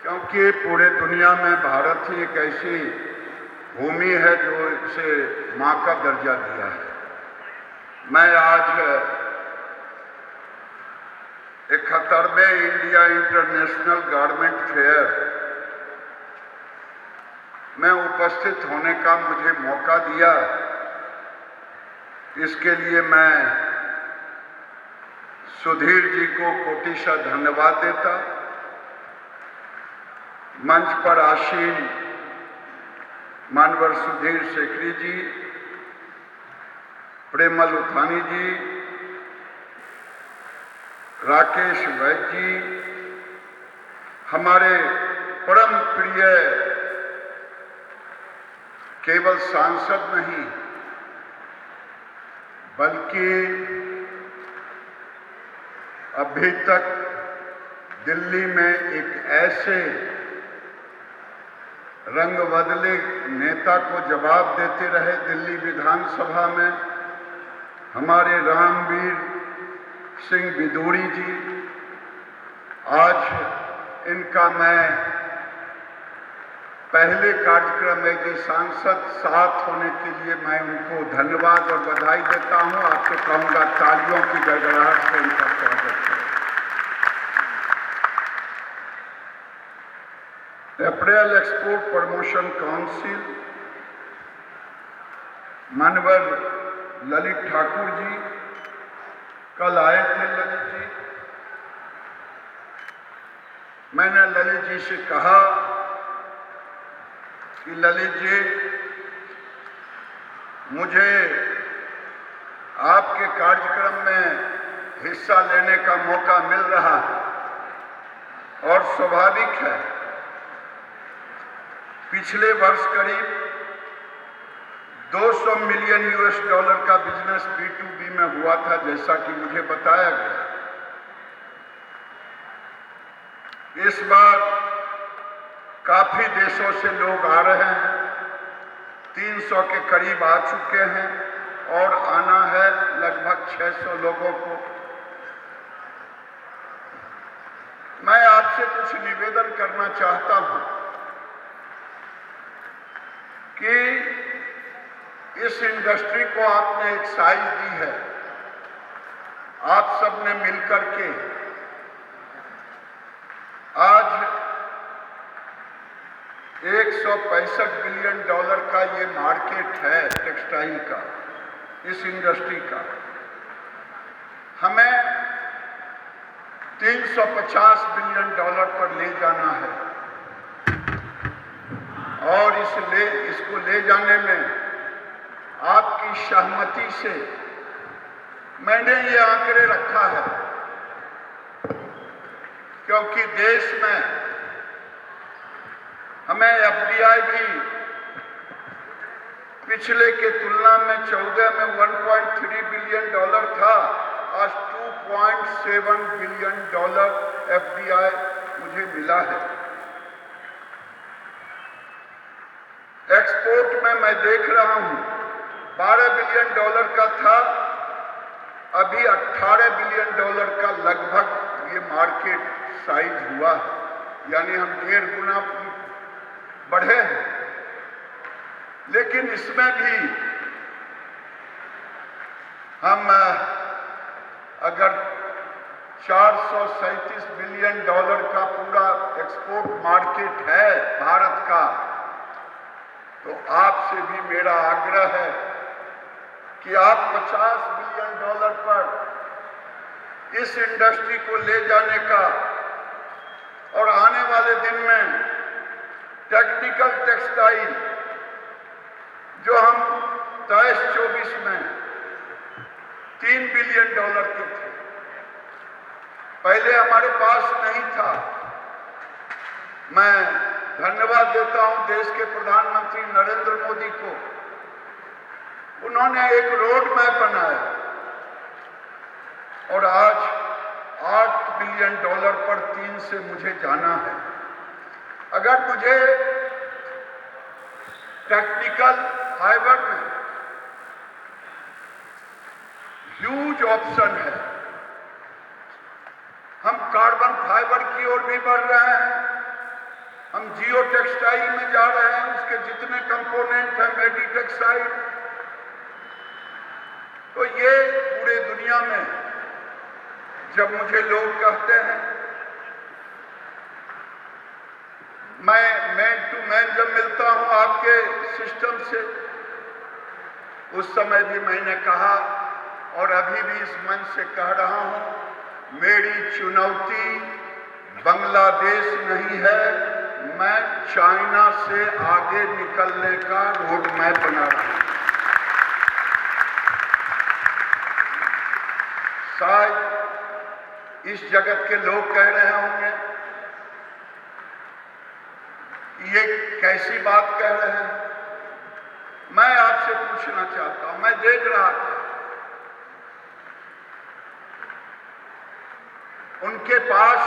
क्योंकि पूरे दुनिया में भारत ही एक ऐसी भूमि है जो इसे मां का दर्जा दिया है। मैं आज 71वें इंडिया इंटरनेशनल गारमेंट फेयर में उपस्थित होने का मुझे मौका दिया, इसके लिए मैं सुधीर जी को कोटिशा धन्यवाद देता। मंच पर आसीन मानवर सुधीर शेखरी जी, प्रेमल उथानी जी, राकेश वैद जी, हमारे परम प्रिय केवल सांसद नहीं बल्कि अभी तक दिल्ली में एक ऐसे रंग बदले नेता को जवाब देते रहे दिल्ली विधानसभा में, हमारे रामवीर सिंह बिदूरी जी। आज इनका मैं पहले कार्यक्रम में जो सांसद साथ होने के लिए मैं उनको धन्यवाद और बधाई देता हूं। आपसे कहूंगा तालियों की गड़गड़ाहट से इनका स्वागत करें। अप्रैल एक्सपोर्ट प्रमोशन काउंसिल मानवर ललित ठाकुर जी कल आए थे। ललित जी, मैंने ललित जी से कहा कि ललित जी, मुझे आपके कार्यक्रम में हिस्सा लेने का मौका मिल रहा है और स्वाभाविक है, पिछले वर्ष करीब 200 मिलियन US डॉलर का बिजनेस B2B में हुआ था, जैसा कि मुझे बताया गया। इस बार काफी देशों से लोग आ रहे हैं, 300 के करीब आ चुके हैं और आना है लगभग 600 लोगों को। मैं आपसे कुछ निवेदन करना चाहता हूं कि इस इंडस्ट्री को आपने एक साइज दी है, आप सबने मिलकर के आज 165 बिलियन डॉलर का ये मार्केट है टेक्सटाइल का, इस इंडस्ट्री का। हमें 350 बिलियन डॉलर पर ले जाना है और इसको ले जाने में आपकी सहमति से मैंने ये आंकड़े रखा है, क्योंकि देश में हमें FDI भी पिछले के तुलना में 14 में 1.3 बिलियन डॉलर था, आज 2.7 बिलियन डॉलर FDI मुझे मिला है। एक्सपोर्ट में मैं देख रहा हूं 12 बिलियन डॉलर का था, अभी 18 बिलियन डॉलर का लगभग ये मार्केट साइज हुआ है, यानी हम 1.5 गुना बढ़े हैं। लेकिन इसमें भी हम अगर 437 बिलियन डॉलर का पूरा एक्सपोर्ट मार्केट है भारत का, तो आपसे भी मेरा आग्रह है कि आप 50 बिलियन डॉलर पर इस इंडस्ट्री को ले जाने का और आने वाले दिन में टेक्निकल टेक्सटाइल जो हम 23-24 में 3 बिलियन डॉलर के थे, पहले हमारे पास नहीं था। मैं धन्यवाद देता हूं देश के प्रधानमंत्री नरेंद्र मोदी को, उन्होंने एक रोड मैप बनाया और आज 8 बिलियन डॉलर पर 3 से मुझे जाना है। अगर मुझे टेक्निकल फाइबर में ह्यूज ऑप्शन है, हम कार्बन फाइबर की ओर भी बढ़ रहे हैं, जो टेक्सटाइल में जा रहे हैं उसके जितने कंपोनेंट हैं मेडी टेक्सटाइल, तो ये पूरे दुनिया में जब मुझे लोग कहते हैं, मैं मैन टू मैन जब मिलता हूं आपके सिस्टम से, उस समय भी मैंने कहा और अभी भी इस मंच से कह रहा हूं, मेरी चुनौती बांग्लादेश नहीं है, मैं चाइना से आगे निकलने का रोड मैप बना रहा हूं। शायद इस जगत के लोग कह रहे होंगे ये कैसी बात कह रहे हैं। मैं आपसे पूछना चाहता हूं, मैं देख रहा था उनके पास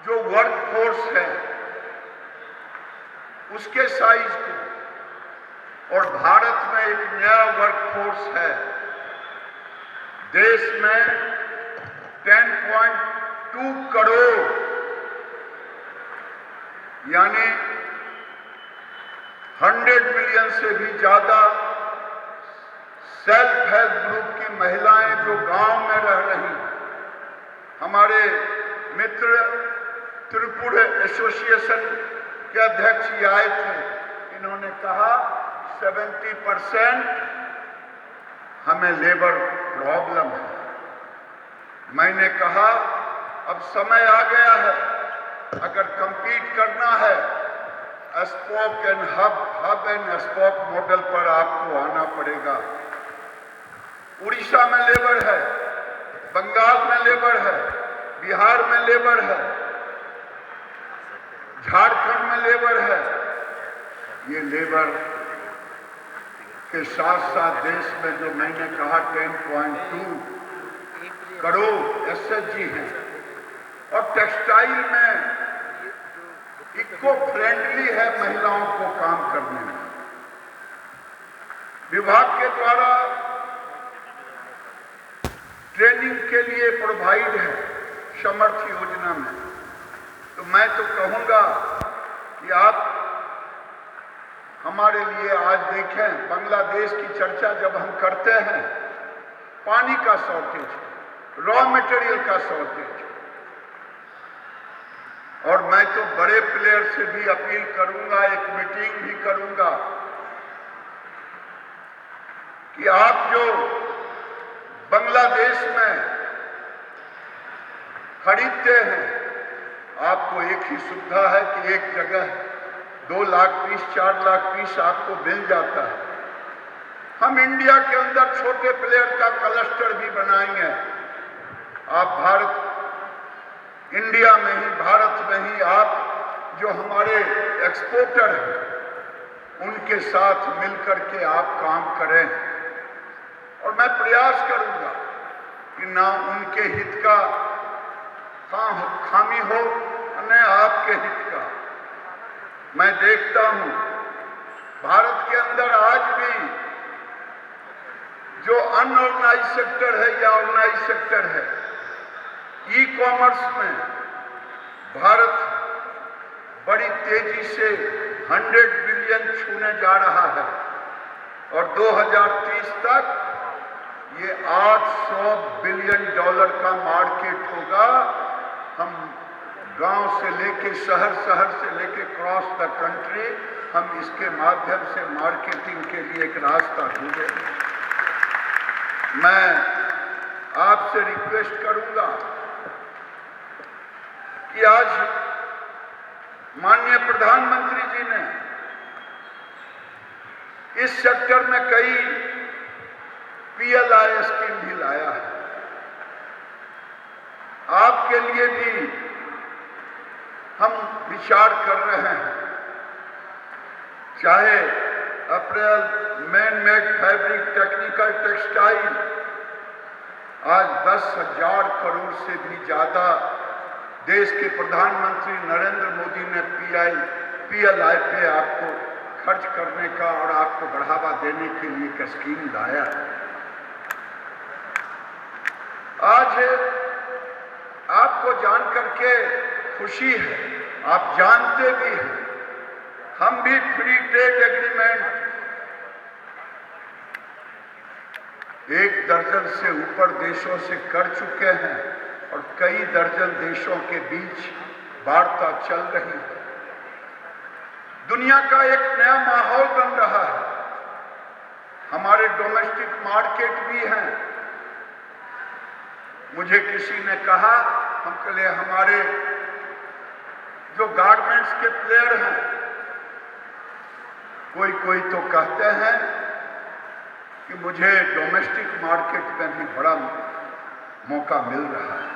जो वर्क फोर्स है उसके साइज को, और भारत में एक नया वर्क फोर्स है। देश में 10.2 करोड़ यानी 100 मिलियन से भी ज्यादा सेल्फ हेल्प ग्रुप की महिलाएं जो गांव में रह रही हैं। हमारे मित्र त्रिपुर एसोसिएशन के अध्यक्ष ये आए थे, इन्होंने कहा 70% हमें लेबर प्रॉब्लम है। मैंने कहा अब समय आ गया है, अगर कंपीट करना है spoke and hub and spoke model पर आपको आना पड़ेगा। उड़ीसा में लेबर है, बंगाल में लेबर है, बिहार में लेबर है, झारखंड में लेबर है। ये लेबर के साथ साथ देश में जो मैंने कहा 10.2 करोड़ एसएचजी हैं, और टेक्सटाइल में इको फ्रेंडली है महिलाओं को काम करने में। विभाग के द्वारा ट्रेनिंग के लिए प्रोवाइड है समर्थ योजना में। तो मैं तो कहूंगा कि आप हमारे लिए आज देखें, बांग्लादेश की चर्चा जब हम करते हैं, पानी का शॉर्टेज है, रॉ मटेरियल का शॉर्टेज है, और मैं तो बड़े प्लेयर से भी अपील करूंगा, एक मीटिंग भी करूंगा कि आप जो बांग्लादेश में खरीदते हैं, आपको एक ही सुविधा है कि एक जगह 2 लाख पीस 4 लाख पीस आपको मिल जाता है। हम इंडिया के अंदर छोटे प्लेयर का क्लस्टर भी बनाएंगे। आप इंडिया में ही, भारत में ही आप जो हमारे एक्सपोर्टर हैं उनके साथ मिलकर के आप काम करें, और मैं प्रयास करूंगा कि ना उनके हित का खामी हो न आपके हित का। मैं देखता हूं भारत के अंदर आज भी जो अनऑर्गेनाइज सेक्टर है या ऑर्गेनाइज सेक्टर है, ई कॉमर्स में भारत बड़ी तेजी से 100 बिलियन छूने जा रहा है, और 2030 तक ये $800 बिलियन का मार्केट होगा। हम गांव से लेके शहर, शहर से लेके क्रॉस द कंट्री हम इसके माध्यम से मार्केटिंग के लिए एक रास्ता ढूंढेंगे। मैं आपसे रिक्वेस्ट करूंगा कि आज माननीय प्रधानमंत्री जी ने इस सेक्टर में कई PLI स्कीम भी लाया है। आपके लिए भी हम विचार कर रहे हैं, चाहे apparel man made fabric technical textile आज 10,000 करोड़ से भी ज्यादा देश के प्रधानमंत्री नरेंद्र मोदी ने PLI पे आपको खर्च करने का और आपको बढ़ावा देने के लिए एक स्कीम लाया है। आज आपको जानकर के खुशी है, आप जानते भी हैं हम भी फ्री ट्रेड एग्रीमेंट 1 दर्जन से ऊपर देशों से कर चुके हैं और कई दर्जन देशों के बीच वार्ता चल रही है। दुनिया का एक नया माहौल बन रहा है। हमारे डोमेस्टिक मार्केट भी हैं। मुझे किसी ने कहा, हम कहे हमारे जो गारमेंट्स के प्लेयर हैं, कोई तो कहते हैं कि मुझे डोमेस्टिक मार्केट में भी बड़ा मौका मिल रहा है।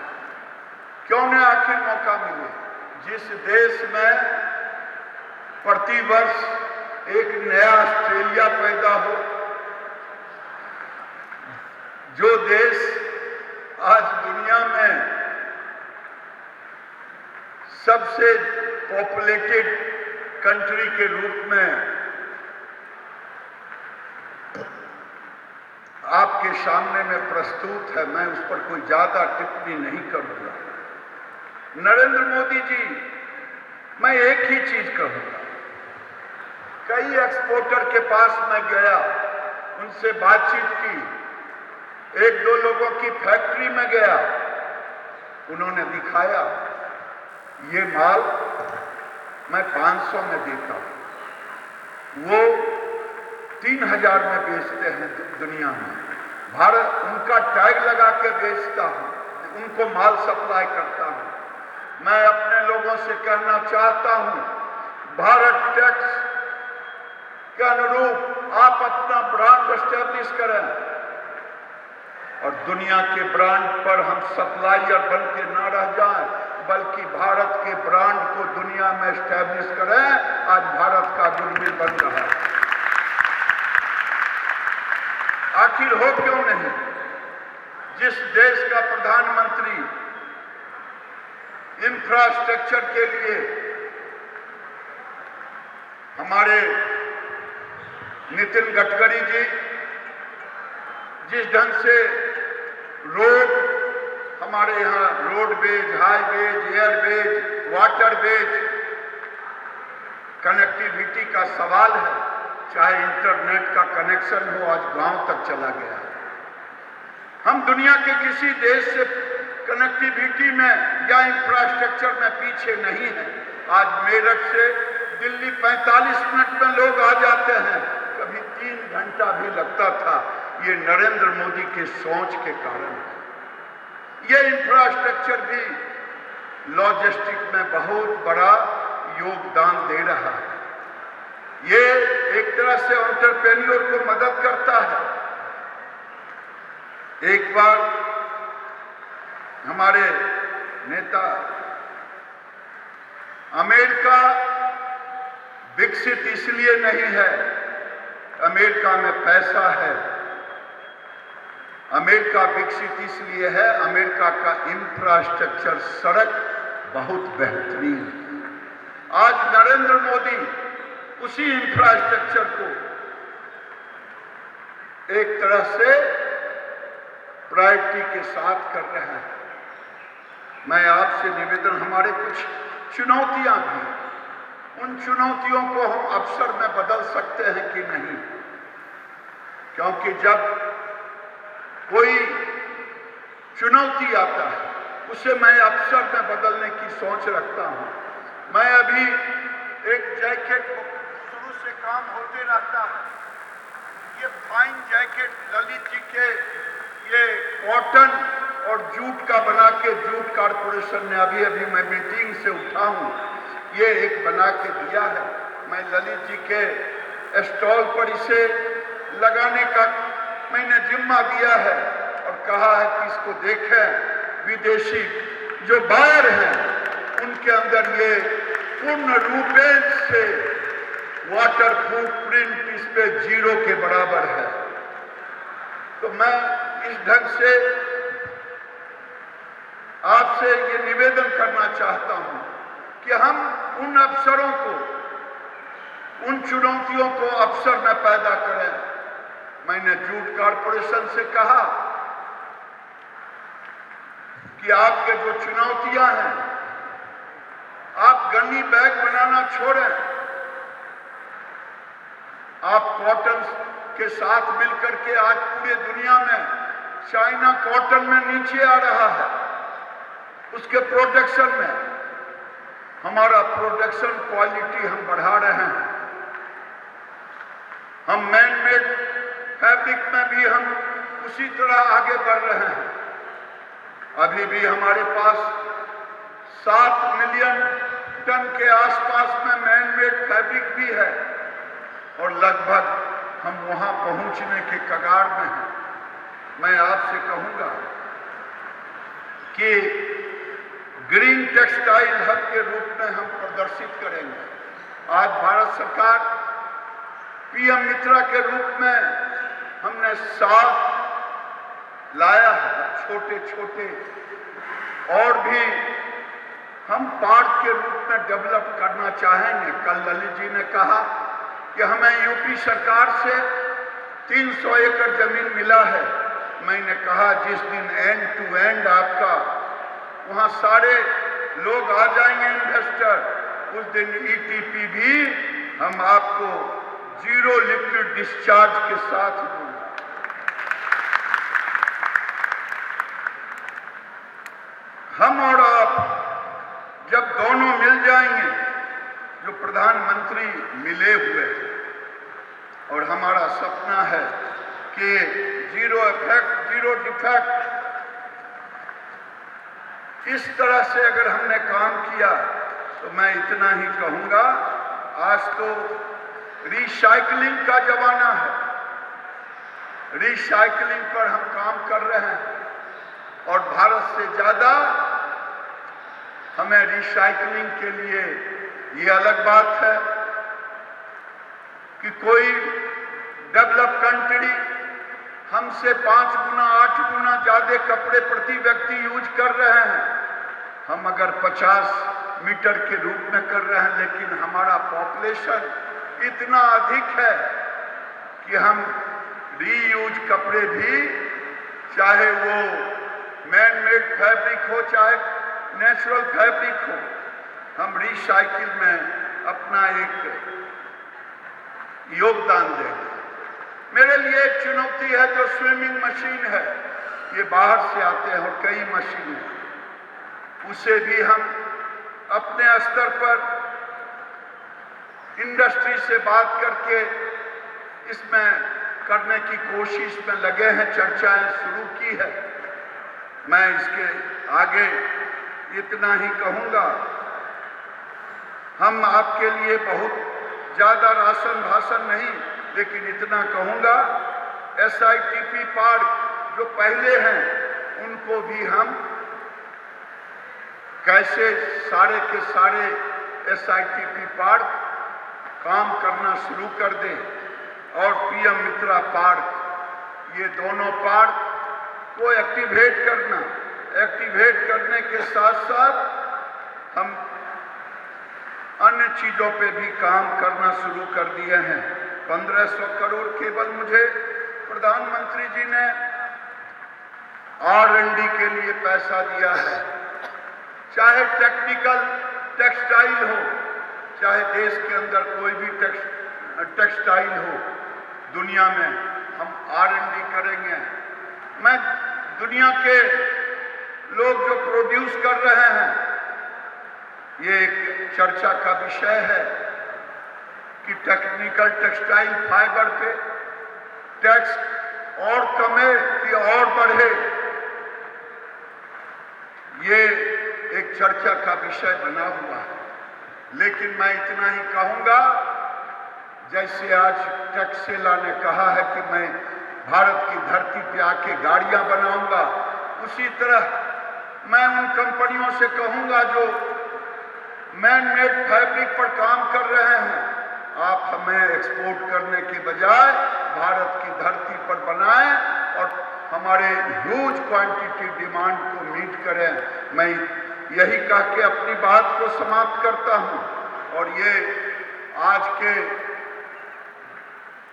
क्यों न आखिर मौका मिले? जिस देश में प्रतिवर्ष एक नया ऑस्ट्रेलिया पैदा हो, जो देश आज दुनिया में सबसे पॉपुलेटेड कंट्री के रूप में आपके सामने में प्रस्तुत है, मैं उस पर कोई ज्यादा टिप्पणी नहीं करूंगा। नरेंद्र मोदी जी, मैं एक ही चीज कहूंगा, कई एक्सपोर्टर के पास मैं गया, उनसे बातचीत की, 1-2 लोगों की फैक्ट्री में गया, उन्होंने दिखाया ये माल मैं 500 में देता हूं, वो 3000 में बेचते हैं दुनिया में। भारत उनका टैग लगा के बेचता हूं, उनको माल सप्लाई करता हूं। मैं अपने लोगों से कहना चाहता हूं, भारत टैक्स के अनुरूप आप अपना ब्रांड एस्टेब्लिश करें और दुनिया के ब्रांड पर हम सप्लायर बन के ना रह जाएं, बल्कि भारत के ब्रांड को दुनिया में एस्टेब्लिश करें। आज भारत का गुडविल बन रहा है। आखिर हो क्यों नहीं? जिस देश का प्रधानमंत्री इंफ्रास्ट्रक्चर के लिए हमारे नितिन गडकरी जी जिस ढंग से रोड, हमारे यहाँ roadways, highways, Airways, waterways connectivity का सवाल है, चाहे इंटरनेट का कनेक्शन हो, आज गांव तक चला गया है। हम दुनिया के किसी देश से कनेक्टिविटी में या इंफ्रास्ट्रक्चर में पीछे नहीं है। आज मेरठ से दिल्ली 45 मिनट में लोग आ जाते हैं, कभी 3 घंटा भी लगता था। ये नरेंद्र मोदी के सोच के कारण है। ये इंफ्रास्ट्रक्चर भी लॉजिस्टिक में बहुत बड़ा योगदान दे रहा है। ये एक तरह से एंटरप्रेन्योर को मदद करता है। एक बार हमारे नेता, अमेरिका विकसित इसलिए नहीं है, अमेरिका में पैसा है। अमेरिका विकसित इसलिए है, अमेरिका का इंफ्रास्ट्रक्चर, सड़क बहुत बेहतरीन है। आज नरेंद्र मोदी उसी इंफ्रास्ट्रक्चर को एक तरह से प्रायोरिटी के साथ कर रहे हैं। मैं आपसे निवेदन, हमारे कुछ चुनौतियां भी, उन चुनौतियों को हम अवसर में बदल सकते हैं कि नहीं? क्योंकि जब कोई चुनौती आता है, उसे मैं अवसर में बदलने की सोच रखता हूं। मैं अभी एक जैकेट, शुरू से काम होते रहता है, ये फाइन जैकेट ललित जी के, ये कॉटन और जूट का बना के, जूट कारपोरेशन ने अभी मैं मीटिंग से उठा हूं, ये एक बना के दिया है। मैं ललित जी के स्टॉल पर इसे लगाने का मैंने जिम्मा दिया है और कहा है कि इसको देखें, विदेशी जो बायर हैं उनके अंदर ये पूर्ण रूपेण से वाटर फुटप्रिंट इस पे 0 के बराबर है। तो मैं इस ढंग से आपसे ये निवेदन करना चाहता हूं कि हम उन अवसरों को, उन चुनौतियों को अवसर में पैदा करें। मैंने जूट कारपोरेशन से कहा कि आपके जो चुनौतियां हैं, आप गन्नी बैग बनाना छोड़ें, आप कॉटन के साथ मिलकर के आज पूरे दुनिया में चाइना कॉटन में नीचे आ रहा है, उसके प्रोडक्शन में। हमारा प्रोडक्शन क्वालिटी हम बढ़ा रहे हैं। हम मैन मेड फैब्रिक में भी हम उसी तरह आगे बढ़ रहे हैं। अभी भी हमारे पास 7 मिलियन टन के आसपास में मैन मेड फैब्रिक भी है और लगभग हम वहां पहुंचने के कगार में हैं। मैं आपसे कहूंगा कि ग्रीन टेक्सटाइल हब के रूप में हम प्रदर्शित करेंगे। आज भारत सरकार पीएम मित्रा के रूप में हमने 7 लाया है, छोटे छोटे, और भी हम पार्क के रूप में डेवलप करना चाहेंगे। कल ललित जी ने कहा कि हमें यूपी सरकार से 300 एकड़ जमीन मिला है। मैंने कहा जिस दिन एंड टू एंड आपका वहां सारे लोग आ जाएंगे इन्वेस्टर, उस दिन ईटीपी भी हम आपको 0 लिक्विड डिस्चार्ज के साथ दूंगा। हम और आप जब दोनों मिल जाएंगे, जो प्रधानमंत्री मिले हुए हैं, और हमारा सपना है कि 0 इफेक्ट 0 डिफेक्ट, इस तरह से अगर हमने काम किया तो मैं इतना ही कहूंगा, आज तो रिसाइकलिंग का जमाना है। रिसाइकलिंग पर हम काम कर रहे हैं और भारत से ज्यादा हमें रिसाइकलिंग के लिए, ये अलग बात है कि कोई डेवलप कंट्री हमसे 5 गुना 8 गुना ज्यादा कपड़े प्रति व्यक्ति यूज कर रहे हैं। हम अगर 50 मीटर के रूप में कर रहे हैं, लेकिन हमारा पॉपुलेशन इतना अधिक है कि हम रीयूज कपड़े भी, चाहे वो मैन मेड फैब्रिक हो चाहे नेचुरल फैब्रिक हो, हम रिसाइकिल में अपना एक योगदान देंगे। मेरे लिए एक चुनौती है जो स्विमिंग मशीन है, ये बाहर से आते हैं और कई मशीनें, उसे भी हम अपने स्तर पर इंडस्ट्री से बात करके इसमें करने की कोशिश में लगे हैं, चर्चाएं शुरू की है। मैं इसके आगे इतना ही कहूंगा, हम आपके लिए बहुत ज्यादा राशन भाषण नहीं, लेकिन इतना कहूंगा, SITP पार्क जो पहले हैं उनको भी हम कैसे सारे के सारे SITP पार्क काम करना शुरू कर दें, और पीएम मित्रा पार्क, ये दोनों पार्क को एक्टिवेट करना, एक्टिवेट करने के साथ साथ हम अन्य चीजों पे भी काम करना शुरू कर दिए हैं। 1500 करोड़ केवल मुझे प्रधानमंत्री जी ने R&D के लिए पैसा दिया है। चाहे टेक्निकल टेक्सटाइल हो, चाहे देश के अंदर कोई भी टेक्सटाइल हो, दुनिया में हम R&D करेंगे। मैं दुनिया के लोग जो प्रोड्यूस कर रहे हैं, ये एक चर्चा का विषय है कि टेक्निकल टेक्सटाइल फाइबर पे टैक्स और कमे कि और बढ़े, ये एक चर्चा का विषय बना हुआ है। लेकिन मैं इतना ही कहूंगा, जैसे आज टेक्सेला ने कहा है कि मैं भारत की धरती पे आके गाड़ियां बनाऊंगा, उसी तरह मैं उन कंपनियों से कहूंगा जो मैन मेड फैब्रिक पर काम कर रहे हैं, आप हमें एक्सपोर्ट करने के बजाय भारत की धरती पर बनाएं और हमारे ह्यूज क्वांटिटी डिमांड को मीट करें। मैं यही कह के अपनी बात को समाप्त करता हूं, और ये आज के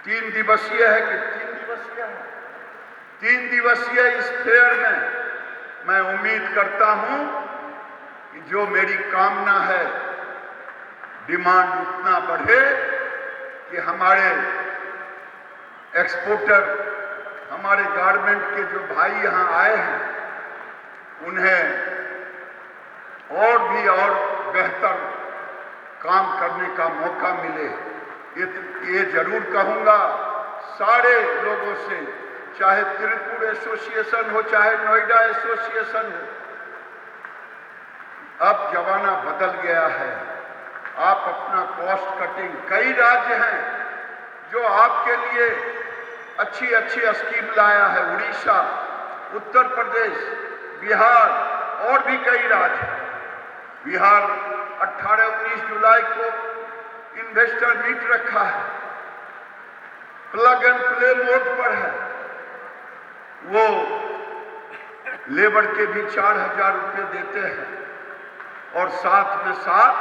3 दिवसीय है कि 3 दिवसीय है, 3 दिवसीय इस फेयर में मैं उम्मीद करता हूं कि जो मेरी कामना है, डिमांड उतना बढ़े कि हमारे एक्सपोर्टर हमारे गारमेंट के जो भाई यहाँ आए हैं उन्हें और भी और बेहतर काम करने का मौका मिले। ये जरूर कहूँगा सारे लोगों से, चाहे तिरुपुर एसोसिएशन हो चाहे नोएडा एसोसिएशन हो, अब जमाना बदल गया है। आप अपना कॉस्ट कटिंग, कई राज्य हैं जो आपके लिए अच्छी अच्छी स्कीम लाया है, उड़ीसा, उत्तर प्रदेश, बिहार और भी कई राज्य। बिहार 18-19 जुलाई को इन्वेस्टर मीट रखा है, प्लग एंड प्ले मोड पर है। वो लेबर के भी 4,000 रुपये देते हैं और साथ में साथ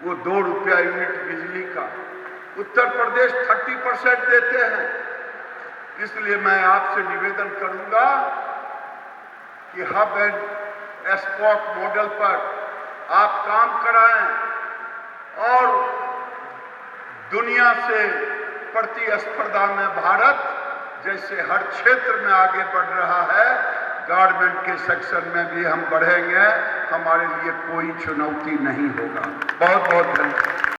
वो 2 रुपया यूनिट बिजली का। उत्तर प्रदेश 30% देते हैं। इसलिए मैं आपसे निवेदन करूंगा कि हब एंड स्पोक मॉडल पर आप काम कराएं और दुनिया से प्रतिस्पर्धा में भारत जैसे हर क्षेत्र में आगे बढ़ रहा है, गारमेंट के सेक्शन में भी हम बढ़ेंगे। हमारे लिए कोई चुनौती नहीं होगा। बहुत बहुत धन्यवाद।